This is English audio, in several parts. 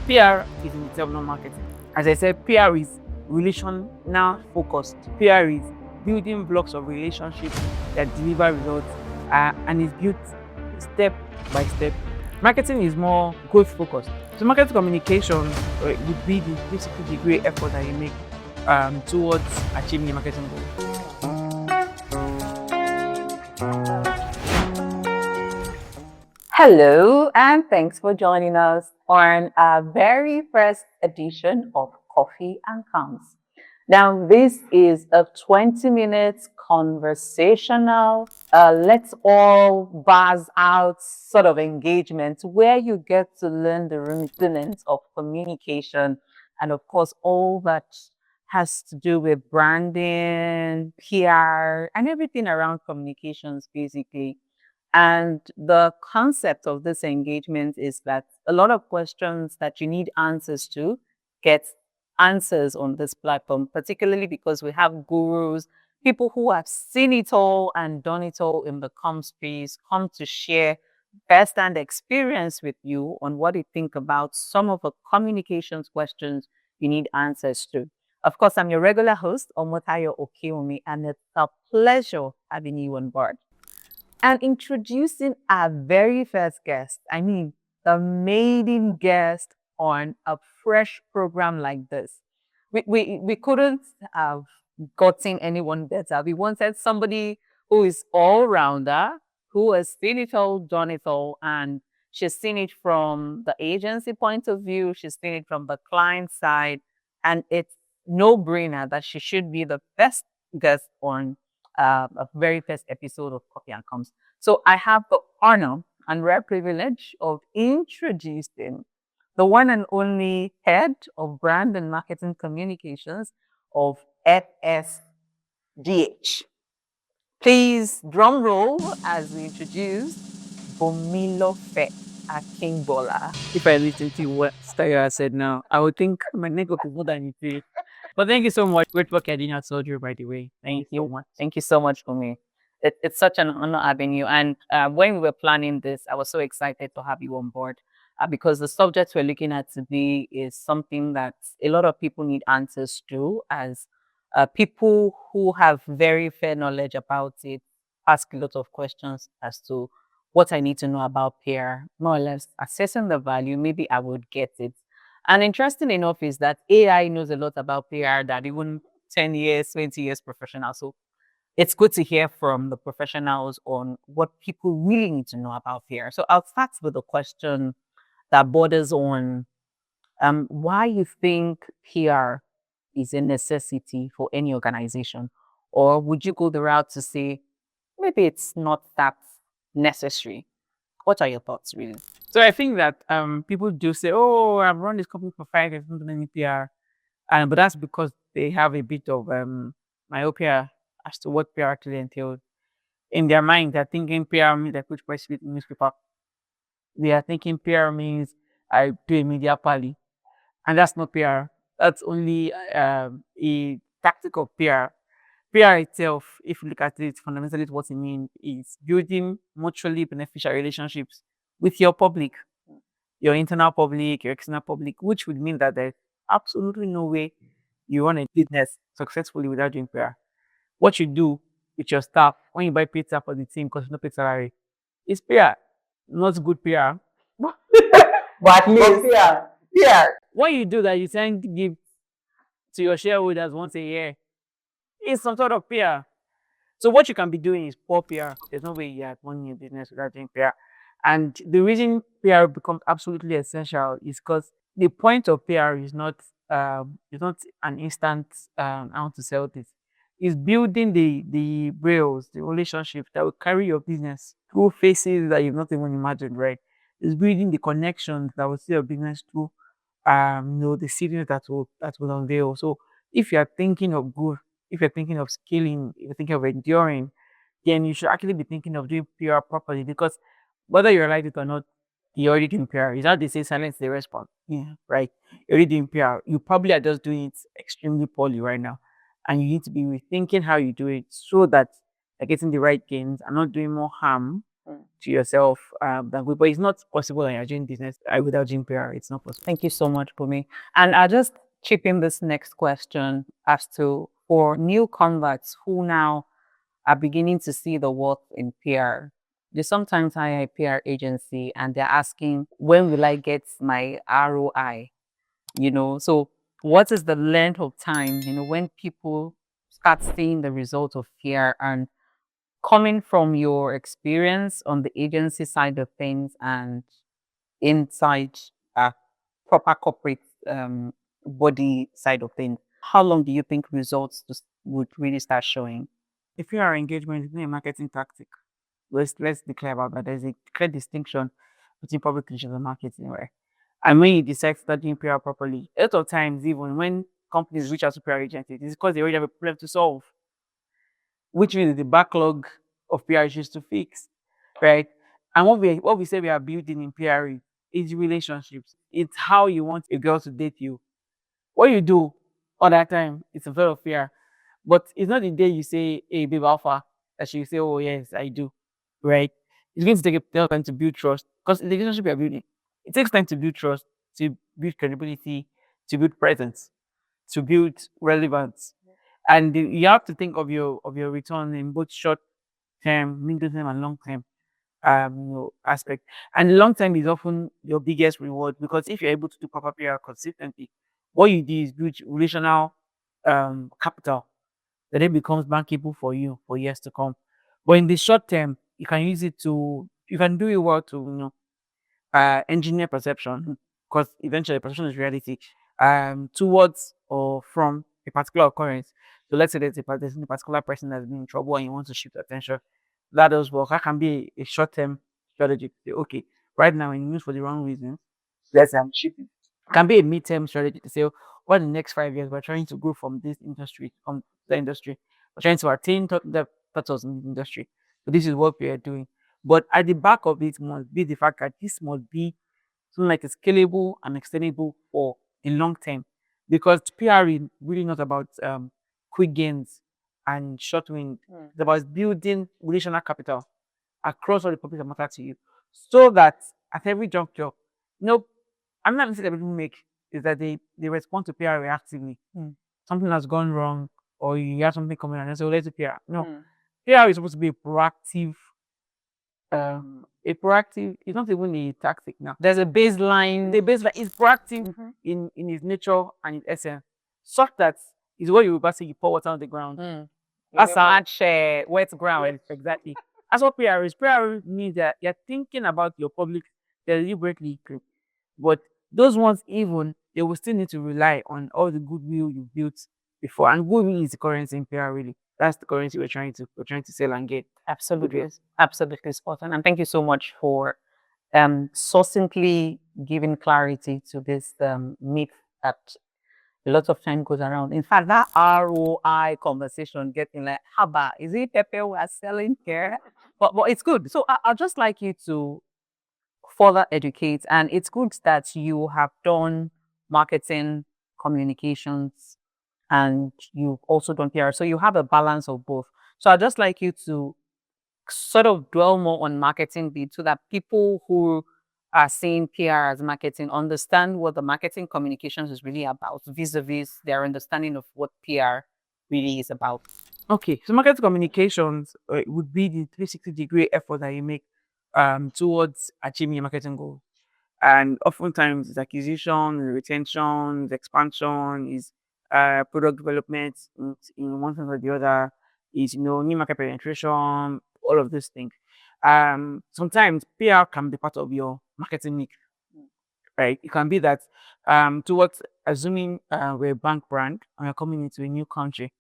PR is in itself not marketing. As I said, PR is relational focused. PR is building blocks of relationships that deliver results and is built step by step. Marketing is more growth focused. So marketing communication would be basically the great effort that you make towards achieving your marketing goal. Hello, and thanks for joining us on our very first edition of Coffee and Comms. Now, this is a 20 minutes conversational, let's all buzz out sort of engagement where you get to learn the rudiments of communication and, of course, all that has to do with branding, PR, and everything around communications, basically. And the concept of this engagement is that a lot of questions that you need answers to get answers on this platform, particularly because we have gurus, people who have seen it all and done it all in the comm space, come to share first-hand experience with you on what they think about some of the communications questions you need answers to. Of course, I'm your regular host, Omotayo Okeomi, and it's a pleasure having you on board. And introducing our very first guest, the maiden guest on a fresh program like this. We couldn't have gotten anyone better. We wanted somebody who is all-rounder, who has seen it all, done it all, and she's seen it from the agency point of view, she's seen it from the client side, and it's no-brainer that she should be the best guest on a very first episode of Coffee and Comms. So I have the honor and rare privilege of introducing the one and only head of brand and marketing communications of FSDH. Please drum roll as we introduce Bomilofe Akingbola. If I listen to what Staya said now, I would think my neck is more than it is. But thank you so much. Great work at at surgery, by the way. Thank you so much. Thank you so much, Bumi. It's such an honor having you. And when we were planning this, I was so excited to have you on board because the subject we're looking at today is something that a lot of people need answers to, as people who have very fair knowledge about it ask a lot of questions as to what I need to know about PR, more or less assessing the value. Maybe I would get it. And interesting enough is that AI knows a lot about PR that even 10 years, 20 years professional. So it's good to hear from the professionals on what people really need to know about PR. So I'll start with a question that borders on why you think PR is a necessity for any organization. Or would you go the route to say, maybe it's not that necessary? What are your thoughts, really? So I think that people do say, "Oh, I've run this company for 5 years, not done any PR," but that's because they have a bit of myopia as to what PR actually entails. In their mind, they're thinking PR means I put press release in newspaper. They are thinking PR means I do a media pally, and that's not PR. That's only a tactic of PR. PR itself, if you look at it fundamentally, what it means is building mutually beneficial relationships with your public, your internal public, your external public, which would mean that there's absolutely no way you run a business successfully without doing PR. What you do with your staff when you buy pizza for the team because you no pay salary is PR, not good PR. But at least, PR. What you do that you send give to your shareholders once a year is some sort of PR. So what you can be doing is poor PR. There's no way you're running your business without doing PR. And the reason PR becomes absolutely essential is because the point of PR is not an instant I want to sell this. It's building the rails, the relationships that will carry your business through phases that you've not even imagined, right? It's building the connections that will see your business through the seedings that will unveil. So if you're thinking of growth, if you're thinking of scaling, if you're thinking of enduring, then you should actually be thinking of doing PR properly, because whether you realize it or not, you're already doing PR. It's not they say silence the response. Yeah, right. You're already doing PR. You probably are just doing it extremely poorly right now. And you need to be rethinking how you do it so that you're getting the right gains and not doing more harm to yourself than good. But it's not possible when you're doing business without doing PR. It's not possible. Thank you so much, Bumi. And I'll just chip in this next question as to for new converts who now are beginning to see the worth in PR. They sometimes hire a PR agency and they're asking, when will I get my ROI? So what is the length of time, when people start seeing the result of PR? And coming from your experience on the agency side of things and inside a proper corporate body side of things, how long do you think results would really start showing? If you are engagement, it's not a marketing tactic. Let's be clear about that. There's a clear distinction between public relations and marketing, right? And when you decide to start doing PR properly, a lot of times, even when companies reach out to PR agencies, it's because they already have a problem to solve, which means the backlog of PR issues to fix, right? And what we say we are building in PR is relationships. It's how you want a girl to date you. What you do all that time, it's a lot of PR. But it's not the day you say, hey, babe, alpha, that she will say, oh, yes, I do, right? It's going to take a little time to build trust because the relationship you're building, it takes time to build trust, to build credibility, to build presence, to build relevance. And you have to think of your return in both short term, medium term, and long term aspect. And long term is often your biggest reward because if you're able to do proper PR consistently, what you do is build relational capital that then becomes bankable for you for years to come. But in the short term, you can use it you can do it well to engineer perception because eventually perception is reality towards or from a particular occurrence. So let's say there's a particular person that's been in trouble and you want to shift attention. That does work. That can be a short term strategy to say, okay, right now in use for the wrong reasons, let's shift it. Can be a mid-term strategy to say, oh, what the next 5 years we're trying to grow from this industry, from the industry. We're trying to attain the status in the industry. So this is what we are doing. But at the back of it must be the fact that this must be something like a scalable and extendable for the long term. Because PR is really not about quick gains and short wins. It's about building relational capital across all the topics that matter to you. So that at every juncture, I'm not mistake that people make is that they respond to PR reactively. Something has gone wrong or you have something coming and they say, oh, let's do PR. No. PR is supposed to be a proactive, it's not even a tactic now. There's a baseline. The baseline is proactive in its nature and its essence, such that is what you say you pour water on the ground. That's much wet ground. Exactly. That's what PR is. PR means that you're thinking about your public deliberately, but those ones even they will still need to rely on all the goodwill you built before, and goodwill is the currency in PR. Really, that's the currency we're trying to sell and get. Absolutely, absolutely spot on. And thank you so much for succinctly giving clarity to this myth that a lot of time goes around. In fact, that ROI conversation getting like, haba, is it Pepe we are selling here? But it's good. So I'd just like you to further educate, and it's good that you have done marketing, communications, and you've also done PR. So you have a balance of both. So I'd just like you to sort of dwell more on marketing bit so that people who are seeing PR as marketing understand what the marketing communications is really about vis-a-vis their understanding of what PR really is about. Okay, so marketing communications would be the 360-degree effort that you make towards achieving your marketing goals. And oftentimes it's acquisition, retention, expansion, is product development in one sense or the other, is new market penetration, all of these things. Sometimes PR can be part of your marketing mix, right? It can be that towards assuming we're a bank brand and we're coming into a new country.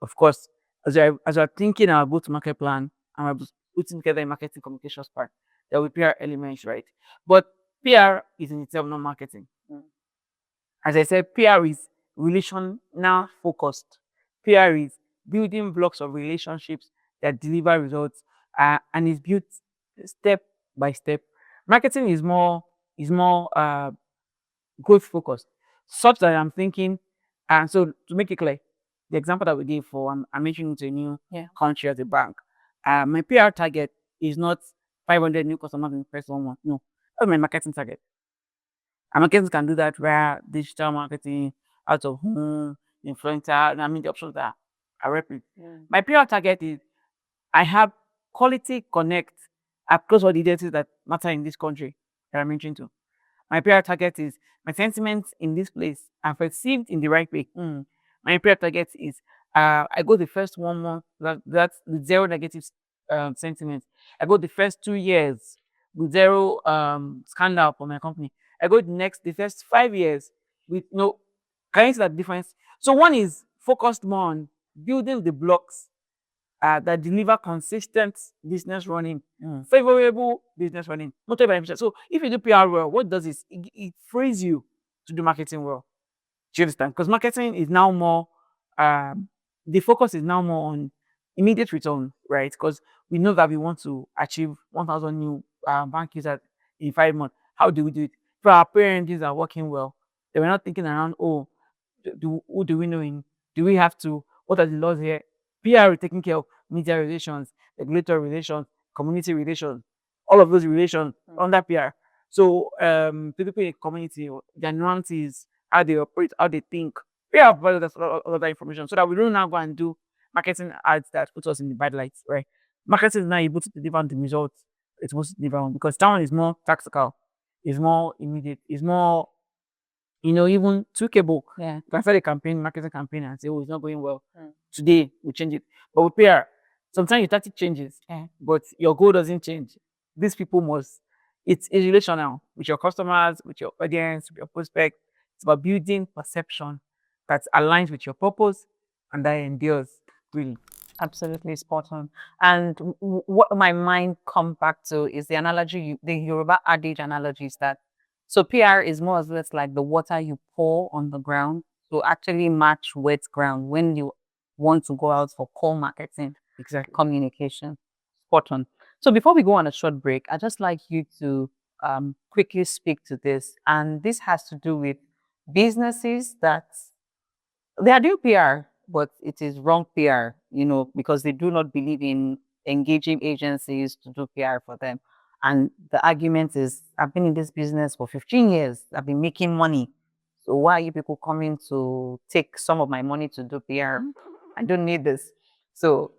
Of course, as you're thinking about go-to-market plan and we're putting together a marketing communications part, there will be PR elements, right? But PR is in itself not marketing. As I said, PR is relational focused. PR is building blocks of relationships that deliver results and is built step by step. Marketing is more growth focused, such that I'm thinking, and so to make it clear, the example that we gave for I'm entering into a new country as a bank. My PR target is not 500 new customers in the first 1 month. No, that's my marketing target. And marketers can do that via digital marketing, out of home, influencer. I mean, the options that are rapid. My PR target is I have quality connect across all the agencies that matter in this country that I'm reaching to. My PR target is my sentiments in this place are perceived in the right way. My PR target is I go the first 1 month that's with zero negative sentiments. I go the first 2 years with zero scandal for my company. I go the first 5 years with no. Can you see that difference? So one is focused more on building the blocks that deliver consistent business running, favorable business running, not beneficial. So if you do PR well, what does is it frees you to do marketing well. Do you understand? Because marketing is now more, the focus is now more on immediate return, right? Because we know that we want to achieve 1,000 new bank users in 5 months. How do we do it? For our parents are working well, they were not thinking around, oh, who do we know in? Do we have to? What are the laws here? PR is taking care of media relations, regulatory relations, community relations, all of those relations under PR. So people in the community, their nuances, how they operate, how they think. PR provides us all of that information so that we don't now go and do marketing ads that put us in the bad lights, right? Marketing is now able to deliver the results it's supposed to deliver on because that one is more tactical, is more immediate, is more even tweakable. Yeah. You can start a campaign, marketing campaign, and say, "Oh, it's not going well. Today we change it." But with PR, sometimes your tactic changes, but your goal doesn't change. These people must. It's relational with your customers, with your audience, with your prospect. It's about building perception that aligns with your purpose and that endures. Really, Absolutely spot on. And what my mind come back to is the analogy, the Yoruba adage analogy is that so PR is more or less like the water you pour on the ground to actually match wet ground when you want to go out for call marketing exactly. communication. Spot on. So before we go on a short break, I'd just like you to quickly speak to this. And this has to do with businesses that they are doing PR, but it is wrong PR, because they do not believe in engaging agencies to do PR for them. And the argument is, I've been in this business for 15 years. I've been making money. So why are you people coming to take some of my money to do PR? I don't need this. So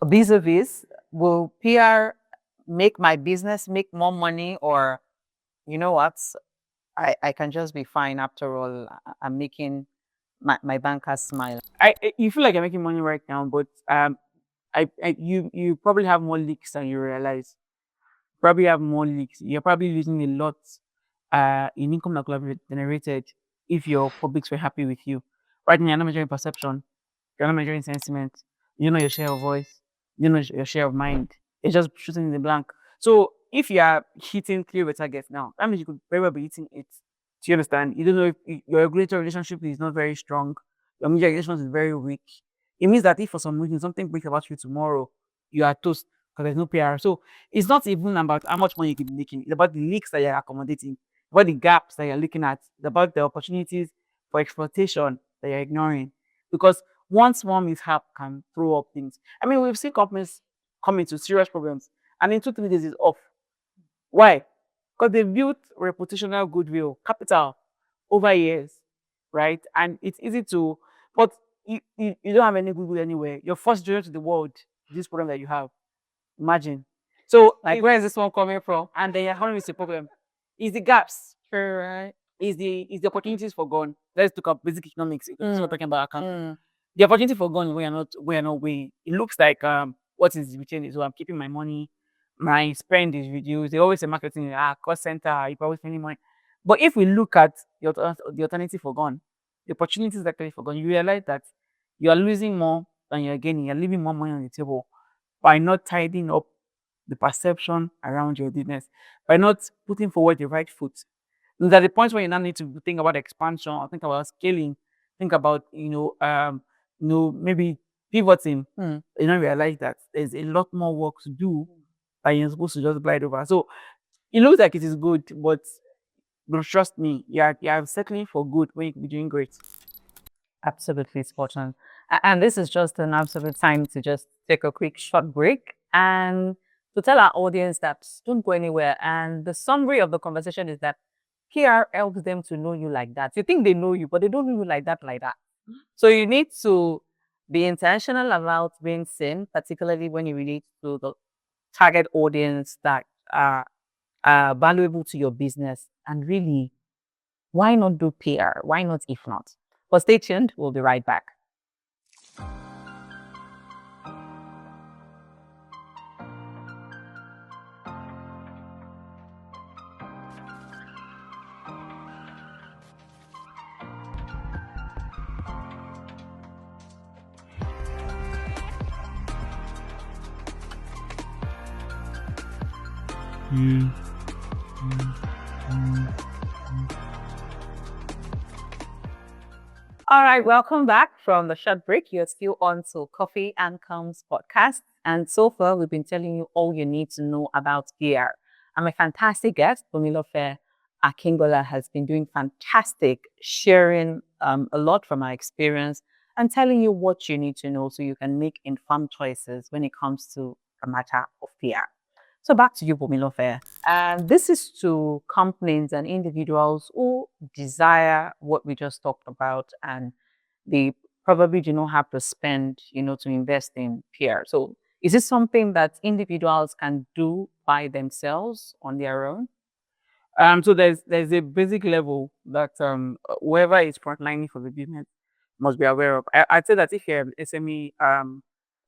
vis-a-vis, will PR make my business make more money, or you know what? I can just be fine after all. I'm making my bankers smile. You feel like you're making money right now, but you probably have more leaks than you realize. Probably have more leaks. You're probably losing a lot in income that could have been generated if your publics were happy with you. Right now, you're not measuring perception, you're not measuring sentiment, you know your share of voice, you know your share of mind. It's just shooting in the blank. So if you are hitting clear with targets now, that means you could very well be hitting it. Do you understand? You don't know if your regulator relationship is not very strong, your media relations is very weak. It means that if for some reason something breaks about you tomorrow, you are toast because there's no PR. So it's not even about how much money you keep making. It's about the leaks that you're accommodating, about the gaps that you're looking at, it's about the opportunities for exploitation that you're ignoring. Because one small mishap can throw up things. I mean, we've seen companies come into serious problems and in 2, 3 days it's off. Why? Because they built reputational goodwill, capital over years, right? And it's easy to, but you don't have any goodwill anywhere. You're first journey to the world, this problem that you have. Imagine. So, Like, where is this one coming from? and the economy is a problem. Is the gaps, Sure, right? is the opportunities for gone. Let's look up basic economics. Since we're talking about account. The opportunity for gone we are not weighing. It looks like what is retained is, I'm keeping my money, my spend is reduced. They always say marketing, cost center, you always spending money. But if we look at the alternative for gone, the opportunities that actually for gone, you realize that you are losing more than you're gaining. You're leaving more money on the table by not tidying up the perception around your business, by not putting forward the right foot. There's at the point where you now need to think about expansion, or think about scaling, think about maybe pivoting. You don't realize that there's a lot more work to do than you're supposed to just glide over. So it looks like it is good, but trust me, you're settling for good when you could be doing great. Absolutely spot on. And this is just an absolute time to just take a quick short break and to tell our audience that don't go anywhere. And the summary of the conversation is that PR helps them to know you like that. You think they know you, but they don't know you like that, like that. So you need to be intentional about being seen, particularly when you relate to the target audience that are valuable to your business. And really, why not do PR? Why not if not? But stay tuned. We'll be right back. All right, welcome back from the short break. You're still on to Coffee and Comes podcast. And so far, we've been telling you all you need to know about PR. I'm a fantastic guest. Bumilofe Akingola has been doing fantastic, sharing a lot from our experience and telling you what you need to know so you can make informed choices when it comes to a matter of PR. So back to you, Bumilofe. And this is to companies and individuals who desire what we just talked about, and they probably do not have to spend, to invest in PR. So is this something that individuals can do by themselves on their own? So there's a basic level that whoever is frontlining for the business must be aware of. I'd say that if you're an SME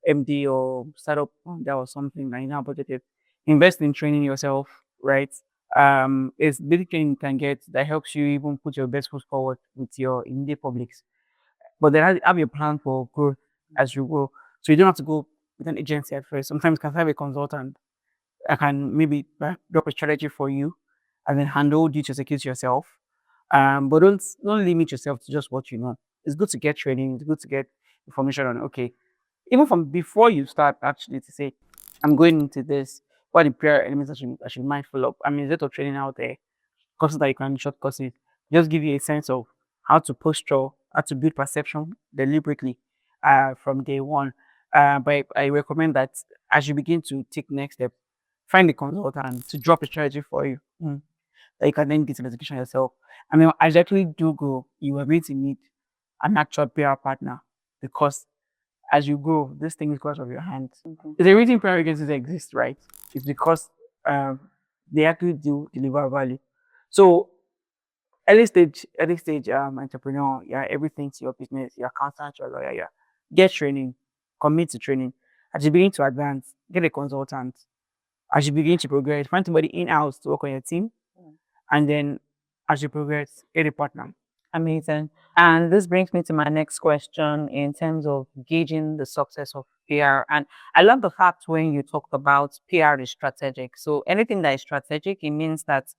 MD or startup founder or something like now budgeted, invest in training yourself, right? It's basic training you can get that helps you even put your best foot forward with your immediate publics. But then have your plan for growth as you go. So you don't have to go with an agency at first. Sometimes you can have a consultant. I can maybe drop a strategy for you and then handhold you to execute yourself. But don't limit yourself to just what you know. It's good to get training. It's good to get information on okay, even from before you start actually to say, I'm going into this. What are the prayer elements I should be mindful of? I mean, there's a lot of training out there, courses that you can short courses, just give you a sense of how to posture, how to build perception deliberately from day one. But I recommend that as you begin to take next step, find a consultant to drop a strategy for you. That you can then get an execution yourself. I mean, as you actually do go, you are going to need an actual PR partner because as you grow, this thing is out of your hands. Mhm. There's a reason PR agencies exist, right? It's because um, they actually do deliver value. So early stage entrepreneur, yeah, everything to your business, your accountant, your lawyer, yeah. Get training, commit to training. As you begin to advance, get a consultant. As you begin to progress, find somebody in-house to work on your team. And then as you progress, get a partner. Amazing. And this brings me to my next question in terms of gauging the success of PR. And I love the fact when you talked about PR is strategic. So anything that is strategic, it means that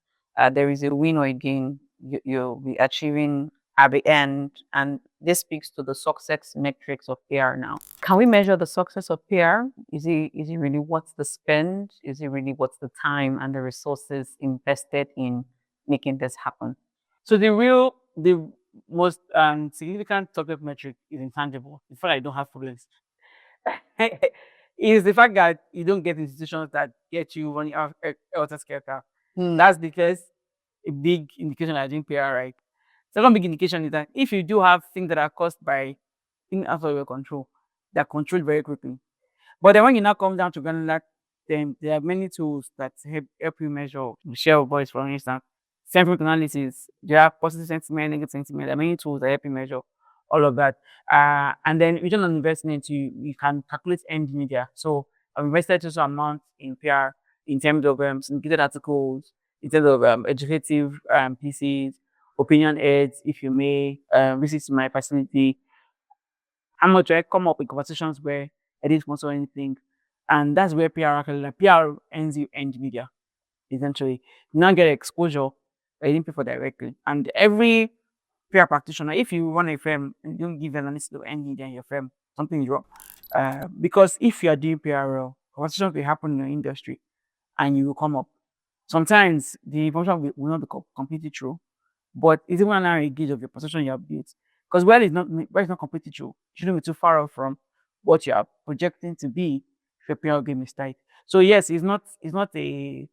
there is a win or a gain you'll be achieving at the end. And this speaks to the success metrics of PR now. Can we measure the success of PR? Is it really what's the spend? Is it really what's the time and the resources invested in making this happen? So the most significant top metric is intangible. The fact that you don't have problems is the fact that you don't get institutions that get you running out of skelter. That's the first a big indication that I think PR right. Second big indication is that if you do have things that are caused by things out of your control, they're controlled very quickly. But then when you now come down to granular, then there are many tools that help you measure the share of voice, for instance. Sentiment analysis, there are positive sentiment, negative sentiment. There are many tools that help you measure all of that. And then return on investment, you can calculate end media. So I've invested this amount in PR in terms of syndicated articles, in terms of educative pieces, opinion aids, if you may, visits to my facility. How much do I come up with conversations where I didn't sponsor anything? And that's where PR actually like PR ends you end media, essentially. You now get exposure that you didn't pay for directly. And every PR practitioner, if you run a firm and you don't give analysis to end media in your firm, something is wrong. Because if you are doing PR well, conversations will happen in your industry and you will come up. Sometimes the information will not be completely true, but it's even a gauge of your position you have built. Because where it's not completely true, you shouldn't be too far off from what you are projecting to be your PR game is tight. So yes, it's not a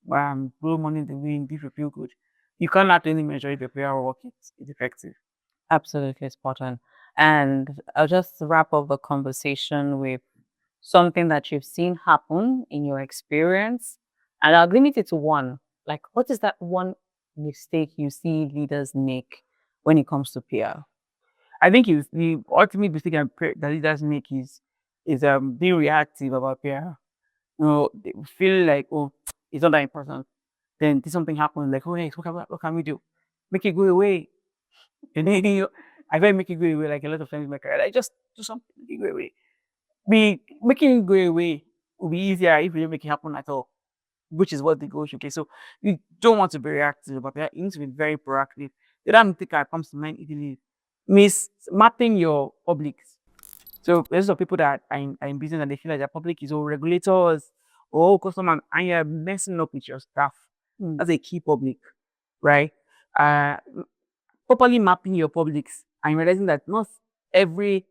blow money in the wind if you feel good. You can't actually measure if your PR work is effective. Absolutely spot on. And I'll just wrap up the conversation with something that you've seen happen in your experience. And I'll limit it to one. Like, what is that one mistake you see leaders make when it comes to PR? I think is the ultimate mistake that leaders make is being reactive about PR. They feel like, oh, it's not that important. Then something happens, like, oh yes, what can we do? Make it go away. And then I very make it go away like a lot of times in my career. Like just do something, make it go away. Making it go away will be easier if you don't make it happen at all, which is what the goal is. Okay, so you don't want to be reactive about that. You need to be very proactive. The other thing that comes to mind easily is mapping your publics. So there's some people that are in business and they feel like their public is all regulators or customer, and you're messing up with your staff. That's a key public, right? Uh, Properly mapping your publics and realizing that not every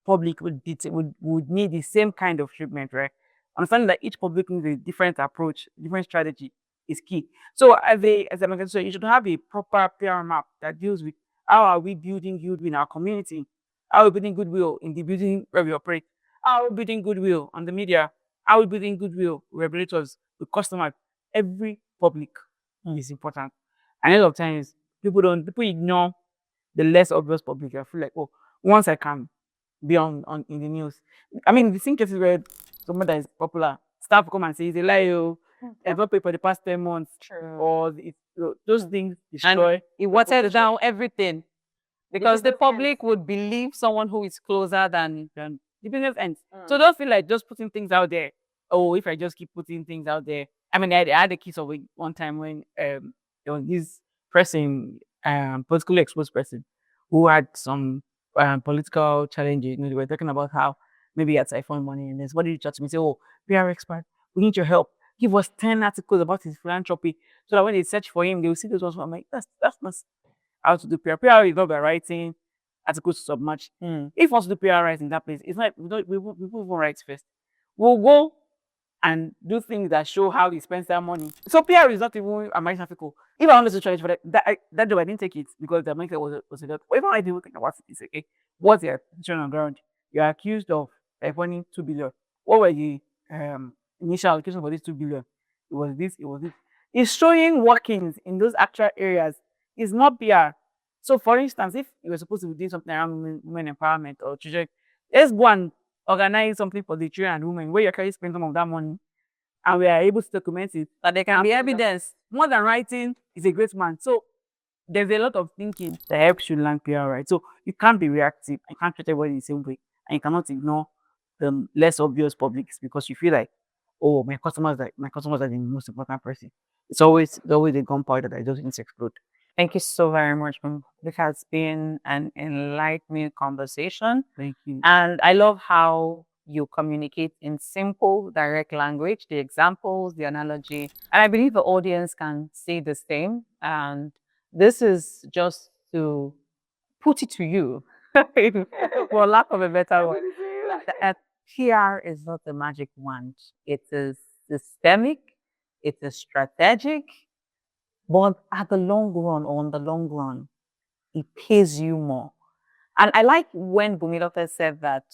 public would need the same kind of treatment, right? Understanding that each public needs a different approach, different strategy is key. So as a marketer, you should have a proper PR map that deals with how are we building goodwill in our community, how are we building goodwill in the building where we operate, how are we building goodwill on the media, how are we building goodwill with regulators, with customers. Every public is important. And a lot of times people ignore the less obvious public. I feel like, oh, once I can be on in the news. I mean, the same cases where someone that is popular, staff come and say he's a lie, oh, I've not paid for the past 10 months. True. Or those things destroy. And it watered down everything because the public would believe someone who is closer than the business ends. So don't feel like just putting things out there. Oh, if I just keep putting things out there. I mean, I had a case of it one time when there was this person, politically exposed person, who had some political challenges. They were talking about how maybe he had siphoned money, and then somebody reached out to me and say, "Oh, PR expert, we need your help. Give us 10 articles about his philanthropy, so that when they search for him, they will see those ones." I'm like, that's not how to do PR. PR is not by writing articles to submerge. If you want to do PR right in that place, it's not we won't write first. We'll go and do things that show how he spends that money. So PR is not even a marketing article. If I wanted to charge for that job, I didn't take it because the market was a lot. But even I didn't think about it, it's okay. What's your position on ground? You're accused of earning 2 billion. What were the initial allocation for this 2 billion? It was this, it was this. It's showing workings in those actual areas. It's not PR. So for instance, if you were supposed to be doing something around women empowerment or children, let's go and organize something for the children and women where you actually spend some of that money and we are able to document it. that there can be evidence. More than writing is a great man. So there's a lot of thinking that helps you learn PR, right? So you can't be reactive. You can't treat everybody the same way. And you cannot ignore the less obvious publics because you feel like, oh, my customers are the most important person. It's always a gunpowder that doesn't explode. Thank you so very much. It has been an enlightening conversation. Thank you. And I love how you communicate in simple, direct language, the examples, the analogy. And I believe the audience can see the same. And this is just to put it to you, for lack of a better word, that PR is not a magic wand. It is systemic, it is strategic, but at the long run or on the long run, it pays you more. And I like when Bumilote said that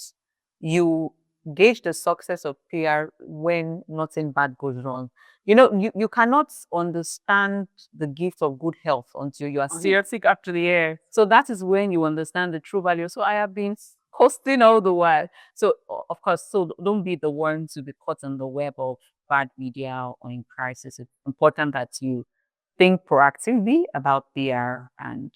you gauge the success of PR when nothing bad goes wrong. You cannot understand the gift of good health until you are sick after the air. So that is when you understand the true value. So I have been hosting all the while. So of course, so don't be the one to be caught on the web of bad media or in crisis. It's important that you think proactively about PR, and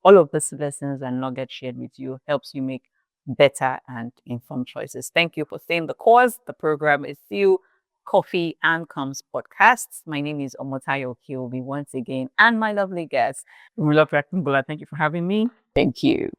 all of these lessons and nuggets shared with you helps you make better and informed choices. Thank you for staying the course. The program is still Coffee and Comes Podcasts. My name is Omotayo Kiobi once again, and my lovely guest, Bumilote. Thank you for having me. Thank you.